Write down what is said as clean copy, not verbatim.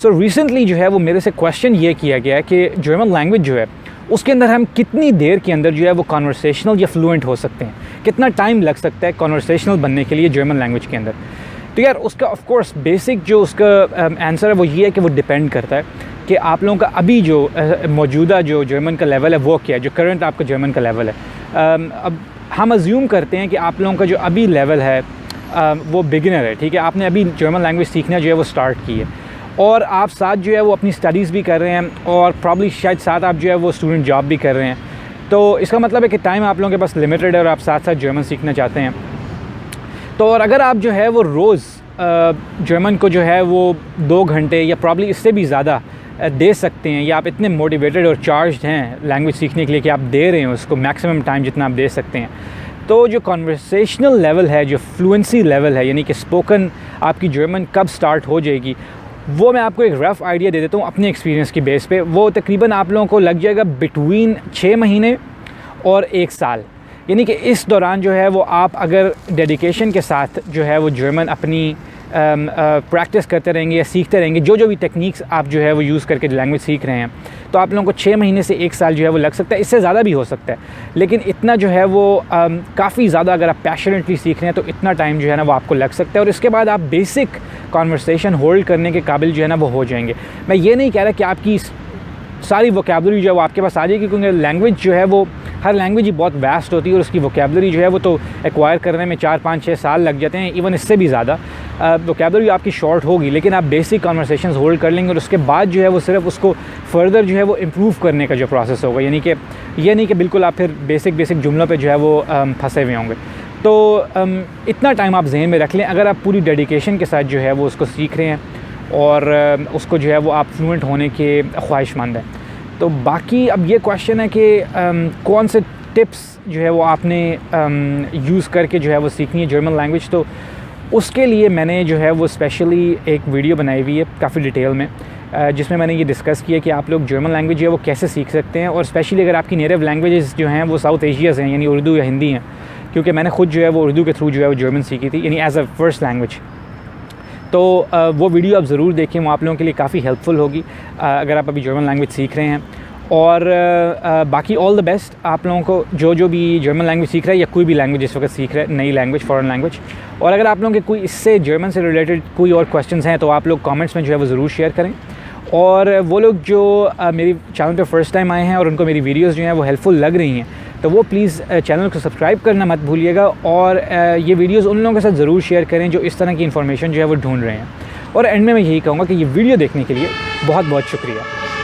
So recently जो है वो मेरे से क्वेश्चन ये किया गया है कि जर्मन लैंग्वेज जो है उसके अंदर हम कितनी देर के अंदर जो है वो कॉन्वर्सेशनल या फ्लुएंट हो सकते हैं, कितना टाइम लग सकता है कॉन्वर्सेशनल बनने के लिए जर्मन लैंग्वेज के अंदर। तो यार उसका ऑफ कोर्स बेसिक जो उसका आंसर है वो ये है कि वो डिपेंड करता है कि आप लोगों का अभी जो मौजूदा जो जर्मन का लेवल है वो क्या है, जो करंट आपका जर्मन का लेवल है। अब हम अज्यूम करते हैं कि आप लोगों का जो अभी लेवल है वो बिगिनर है, ठीक है, आपने अभी जर्मन लैंग्वेज सीखना जो है वो स्टार्ट की है और आप साथ जो है वो अपनी स्टडीज़ भी कर रहे हैं और प्रॉब्ली शायद साथ आप जो है वो स्टूडेंट जॉब भी कर रहे हैं। तो इसका मतलब है कि टाइम आप लोगों के पास लिमिटेड है और आप साथ साथ जर्मन सीखना चाहते हैं। तो और अगर आप जो है वो रोज़ जर्मन को जो है वो 2 घंटे या प्रॉब्ली इससे भी ज़्यादा दे सकते हैं, या आप इतने मोटिवेटेड और चार्ज्ड हैं लैंग्वेज सीखने के लिए कि आप दे रहे हैं उसको मैक्सिमम टाइम जितना आप दे सकते हैं, तो जो कन्वर्सेशनल लेवल है, जो फ्लुएंसी लेवल है, यानी कि स्पोकन आपकी जर्मन कब स्टार्ट हो जाएगी, वो मैं आपको एक रफ़ आइडिया दे देता हूँ अपने एक्सपीरियंस की बेस पे। वो तकरीबन आप लोगों को लग जाएगा बिटवीन 6 महीने और 1 साल। यानी कि इस दौरान जो है वो आप अगर डेडिकेशन के साथ जो है वो जर्मन अपनी प्रैक्टिस करते रहेंगे या सीखते रहेंगे, जो भी टेक्निक्स आप जो है वो यूज़ करके लैंग्वेज सीख रहे हैं, तो आप लोगों को 6 महीने से 1 साल जो है वो लग सकता है। इससे ज़्यादा भी हो सकता है, लेकिन इतना जो है वो काफ़ी ज़्यादा अगर आप पैशनेटली सीख रहे हैं तो इतना टाइम जो है ना वो आपको लग सकता है और इसके बाद आप बेसिक कॉन्वर्सेशन होल्ड करने के काबिल जो है ना वो हो जाएंगे। मैं ये नहीं कह रहा कि आपकी सारी वोकैबुलरी जो है वो आपके पास आ जाएगी, क्योंकि लैंग्वेज जो है वो हर लैंग्वेज ही बहुत वास्ट होती है और उसकी वोकैबुलरी जो है वो तो एक्वायर करने में 4, 5, 6 साल लग जाते हैं, इवन इससे भी ज़्यादा। वोकैबुलरी आपकी शॉर्ट होगी, लेकिन आप बेसिक कॉन्वर्सेशंस होल्ड कर लेंगे और उसके बाद जो है वो सिर्फ उसको फर्दर जो है वो इम्प्रूव करने का जो प्रोसेस होगा, यानी कि ये नहीं कि बिल्कुल आप फिर बेसिक जुमलों पे जो है वो फंसे हुए होंगे। तो इतना टाइम आप जहन में रख लें, अगर आप पूरी डेडिकेशन के साथ जो है वो उसको सीख रहे हैं और उसको जो है वो आप फ्लुएंट होने के ख्वाहिशमंद हैं। तो बाकी अब ये क्वेश्चन है कि कौन से टिप्स जो है वो आपने यूज़ करके जो है वो सीखनी है जर्मन लैंग्वेज। तो उसके लिए मैंने जो है वो स्पेशली एक वीडियो बनाई हुई है काफ़ी डिटेल में, जिसमें मैंने ये डिस्कस किया कि आप लोग जर्मन लैंग्वेज जो है वो कैसे सीख सकते हैं, और स्पेशली अगर आपकी नेटिव लैंग्वेजेस जो हैं वो साउथ एशिया से हैं, यानी उर्दू या हिंदी हैं, क्योंकि मैंने खुद जो है वो उर्दू के थ्रू जो है वो जर्मन सीखी थी, यानी एज़ अ फर्स्ट लैंग्वेज। तो वो वीडियो आप ज़रूर देखें, वो आप लोगों के लिए काफ़ी हेल्पफुल होगी अगर आप अभी जर्मन लैंग्वेज सीख रहे हैं। और बाकी ऑल द बेस्ट आप लोगों को जो भी जर्मन लैंग्वेज सीख रहा है या कोई भी लैंग्वेज इस वक्त सीख रहा है, नई लैंग्वेज, फॉरेन लैंग्वेज। और अगर आप लोगों के कोई इससे जर्मन से रिलेटेड कोई और क्वेश्चंस हैं तो आप लोग कमेंट्स में जो है वो ज़रूर शेयर करें। और वो लोग जो मेरी चैनल पे फ़र्स्ट टाइम आए हैं और उनको मेरी वीडियोज़ जो हैं वो हेल्पफुल लग रही हैं, तो वो प्लीज़ चैनल को सब्सक्राइब करना मत भूलिएगा और ये वीडियोज़ उन लोगों के साथ ज़रूर शेयर करें जो इस तरह की इन्फॉर्मेशन जो है वो ढूंढ रहे हैं। और एंड में मैं यही कहूँगा कि ये वीडियो देखने के लिए बहुत बहुत शुक्रिया।